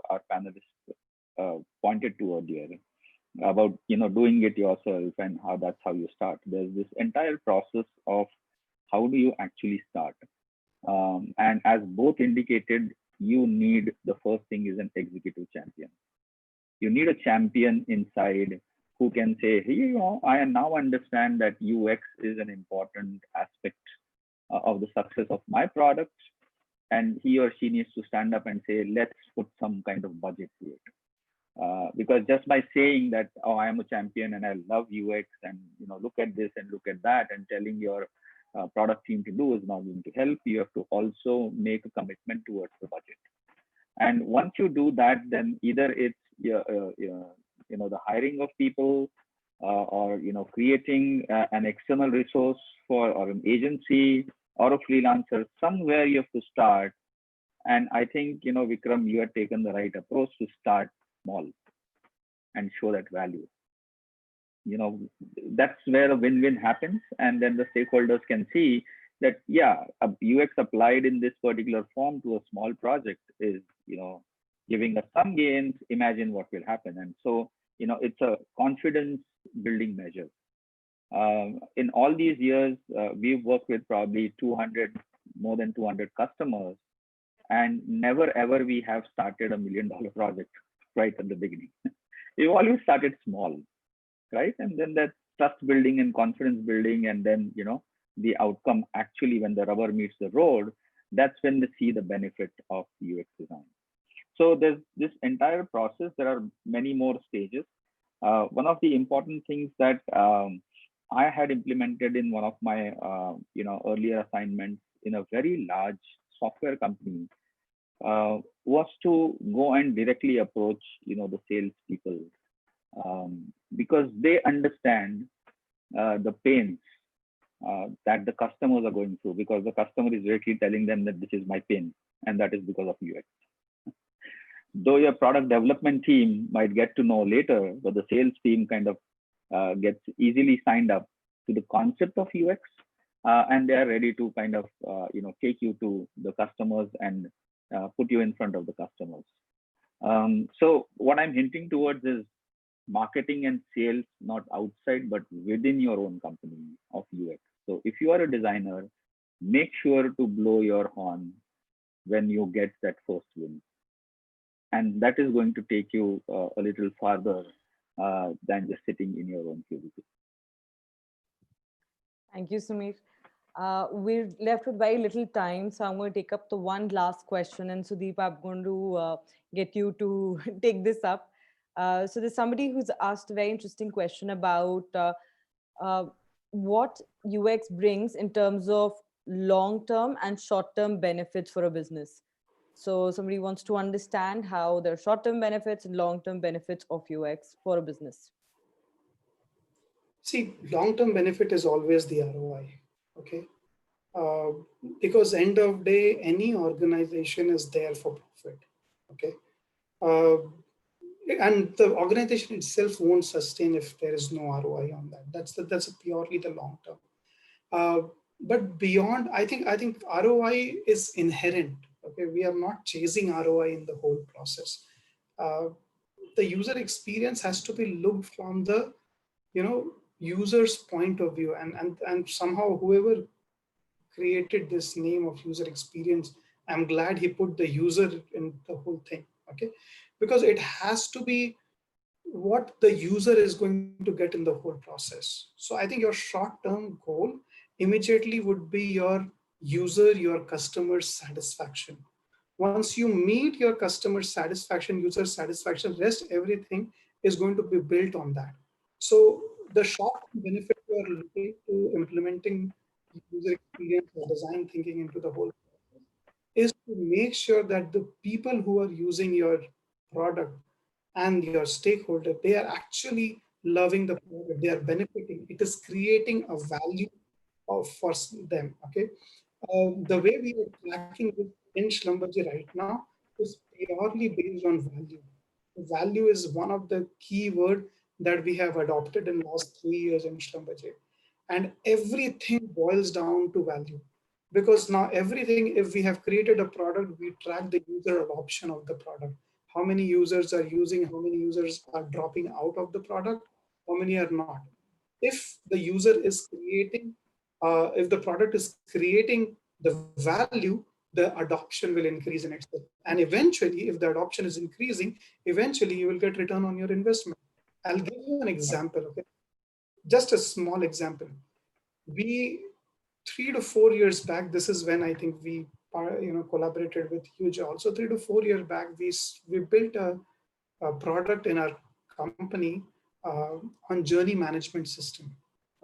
our panelists pointed to earlier about, doing it yourself and that's how you start. There's this entire process of how do you actually start? And as both indicated, you need, the first thing is an executive champion. You need a champion inside who can say, hey, I now understand that UX is an important aspect of the success of my product. And he or she needs to stand up and say, let's put some kind of budget to it. Because just by saying that, oh, I am a champion and I love UX and, look at this and look at that, and telling your product team to do is not going to help. You have to also make a commitment towards the budget. And once you do that, then either it's the hiring of people, or creating an external resource or an agency or a freelancer. Somewhere you have to start. And I think, Vikram, you have taken the right approach to start small and show that value. That's where a win-win happens. And then the stakeholders can see that, yeah, a UX applied in this particular form to a small project is, giving us some gains, imagine what will happen. And so, it's a confidence building measure. In all these years, we've worked with probably more than 200 customers, and never ever we have started $1 million project right at the beginning. We've always started small, right? And then that trust building and confidence building, and then, the outcome actually when the rubber meets the road, that's when they see the benefit of UX design. So there's this entire process. There are many more stages. One of the important things that I had implemented in one of my earlier assignments in a very large software company was to go and directly approach the sales people, because they understand the pains that the customers are going through, because the customer is directly telling them that this is my pain and that is because of UX. Though your product development team might get to know later, but the sales team kind of gets easily signed up to the concept of UX, and they are ready to kind of take you to the customers and put you in front of the customers. So what I'm hinting towards is marketing and sales, not outside, but within your own company of UX. So if you are a designer, make sure to blow your horn when you get that first win. And that is going to take you a little farther than just sitting in your own cubicle. Thank you, Samir. We're left with very little time, so I'm going to take up the one last question. And Sudeep, I'm going to get you to take this up. So there's somebody who's asked a very interesting question about what UX brings in terms of long-term and short-term benefits for a business. So somebody wants to understand how there are short-term benefits and long-term benefits of UX for a business. See, long-term benefit is always the ROI, okay? Because end of day, any organization is there for profit, okay? And the organization itself won't sustain if there is no ROI on that. That's purely the long term. But beyond, I think ROI is inherent. Okay, we are not chasing ROI in the whole process. The user experience has to be looked from the user's point of view, and somehow whoever created this name of user experience, I'm glad he put the user in the whole thing. Okay, because it has to be what the user is going to get in the whole process. So I think your short-term goal immediately would be your customer satisfaction. Once you meet your customer satisfaction, user satisfaction, rest everything is going to be built on that. So the short-term benefit you are looking to implementing user experience or design thinking into the whole process is to make sure that the people who are using your product and your stakeholder, they are actually loving the product, they are benefiting. It is creating a value for them. Okay, the way we are tracking this in Schlumberger right now is purely based on value. Value is one of the key word that we have adopted in the last 3 years in Schlumberger, and everything boils down to value. Because now everything, if we have created a product, we track the user adoption of the product. How many users are using, how many users are dropping out of the product, how many are not. If the user is creating, if the product is creating the value, the adoption will increase in itself. And eventually, if the adoption is increasing, eventually you will get return on your investment. I'll give you an example, okay? Just a small example. We 3 to 4 years back, this is when I think we collaborated with Huge also. 3 to 4 years back, we built a product in our company on journey management system.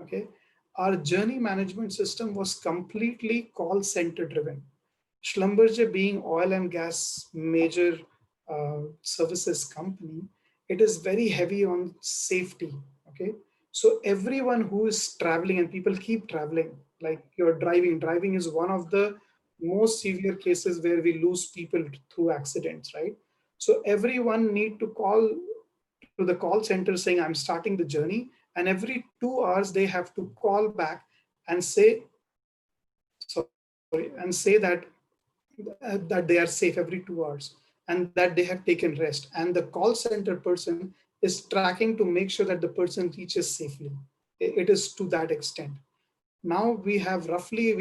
Okay, our journey management system was completely call center driven. Schlumberger being oil and gas major services company, it is very heavy on safety. Okay, so everyone who is traveling, and people keep traveling, like you're driving is one of the most severe cases where we lose people through accidents, right? So everyone need to call to the call center saying, I'm starting the journey. And every 2 hours, they have to call back and say, that they are safe every 2 hours. and that they have taken rest. And the call center person is tracking to make sure that the person reaches safely. It is to that extent. Now we had roughly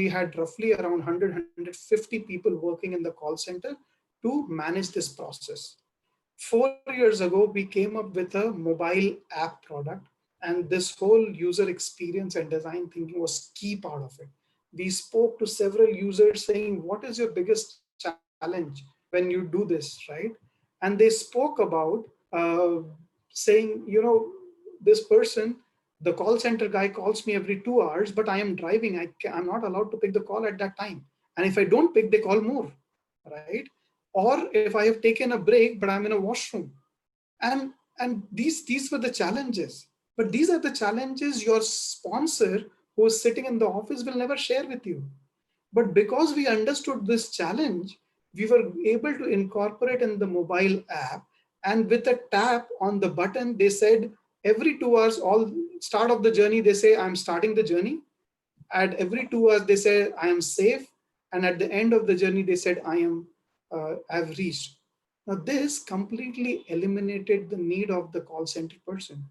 around 150 people working in the call center to manage this process. 4 years ago, we came up with a mobile app product, and this whole user experience and design thinking was key part of it. We spoke to several users saying, what is your biggest challenge when you do this, right? And they spoke about saying, this person, the call center guy calls me every 2 hours, but I am driving. I'm not allowed to pick the call at that time. And if I don't pick, they call more, right? Or if I have taken a break, but I'm in a washroom. And these were the challenges. But these are the challenges your sponsor who is sitting in the office will never share with you. But because we understood this challenge, we were able to incorporate in the mobile app. And with a tap on the button, they said every 2 hours, all start of the journey, they say, I'm starting the journey. At every 2 hours, they say, I am safe. And at the end of the journey, they said, I've reached. Now, this completely eliminated the need of the call center person.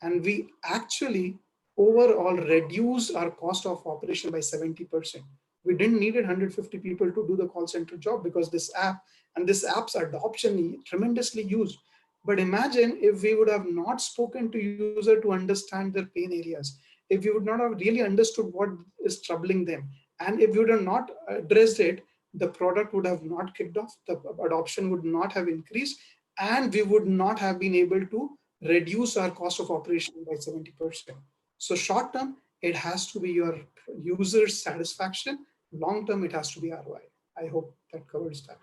And we actually overall reduced our cost of operation by 70%. We didn't need 150 people to do the call center job because this app and this app's adoption tremendously used. But imagine if we would have not spoken to user to understand their pain areas, if we would not have really understood what is troubling them, and if we would have not addressed it, the product would have not kicked off, the adoption would not have increased, and we would not have been able to reduce our cost of operation by 70%. So short term, it has to be your user satisfaction. Long term, it has to be ROI. I hope that covers that.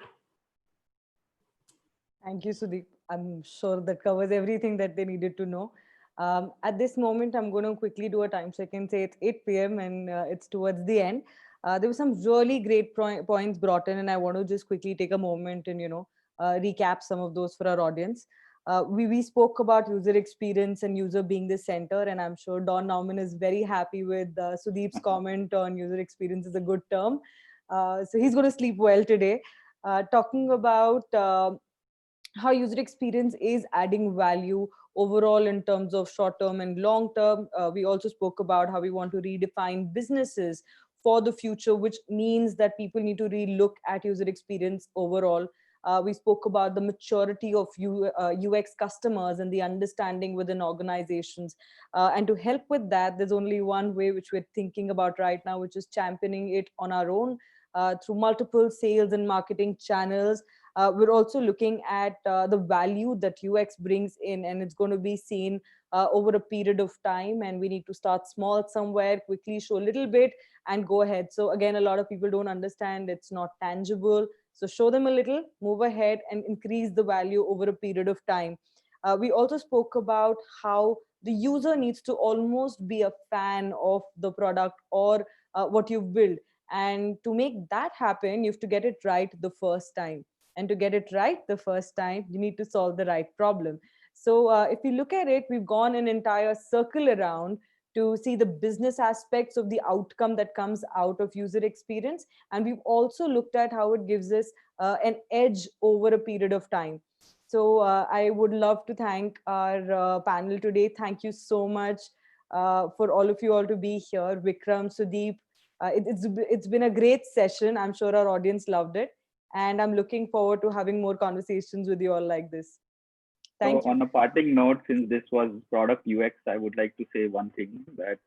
Thank you, Sudeep. I'm sure that covers everything that they needed to know. At this moment, I'm going to quickly do a time check and say it's 8 p.m. and it's towards the end. There were some really great points brought in, and I want to just quickly take a moment and recap some of those for our audience. We spoke about user experience and user being the center, and I'm sure Don Nauman is very happy with Sudeep's comment on user experience is a good term. So he's going to sleep well today. Talking about how user experience is adding value overall in terms of short term and long term. We also spoke about how we want to redefine businesses for the future, which means that people need to re-look at user experience overall. We spoke about the maturity of UX customers and the understanding within organizations. And to help with that, there's only one way which we're thinking about right now, which is championing it on our own through multiple sales and marketing channels. We're also looking at the value that UX brings in, and it's going to be seen over a period of time. And we need to start small somewhere, quickly show a little bit and go ahead. So again, a lot of people don't understand it's not tangible. So show them a little, move ahead and increase the value over a period of time. We also spoke about how the user needs to almost be a fan of the product or what you've built. And to make that happen, you have to get it right the first time. And to get it right the first time, you need to solve the right problem. So if you look at it, we've gone an entire circle around to see the business aspects of the outcome that comes out of user experience. And we've also looked at how it gives us an edge over a period of time. So I would love to thank our panel today. Thank you so much for all of you all to be here. Vikram, Sudeep, it's been a great session. I'm sure our audience loved it. And I'm looking forward to having more conversations with you all like this. Thank you. On a parting note, since this was product UX, I would like to say one thing, that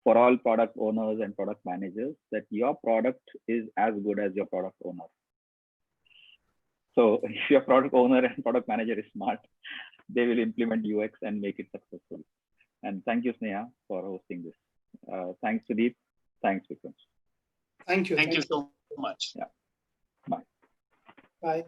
for all product owners and product managers, that your product is as good as your product owner. So if your product owner and product manager is smart, they will implement UX and make it successful. And thank you, Sneha, for hosting this. Thanks, Sudeep. Thanks, Vikram. Thank you. Thank you so much. Yeah. Bye. Bye.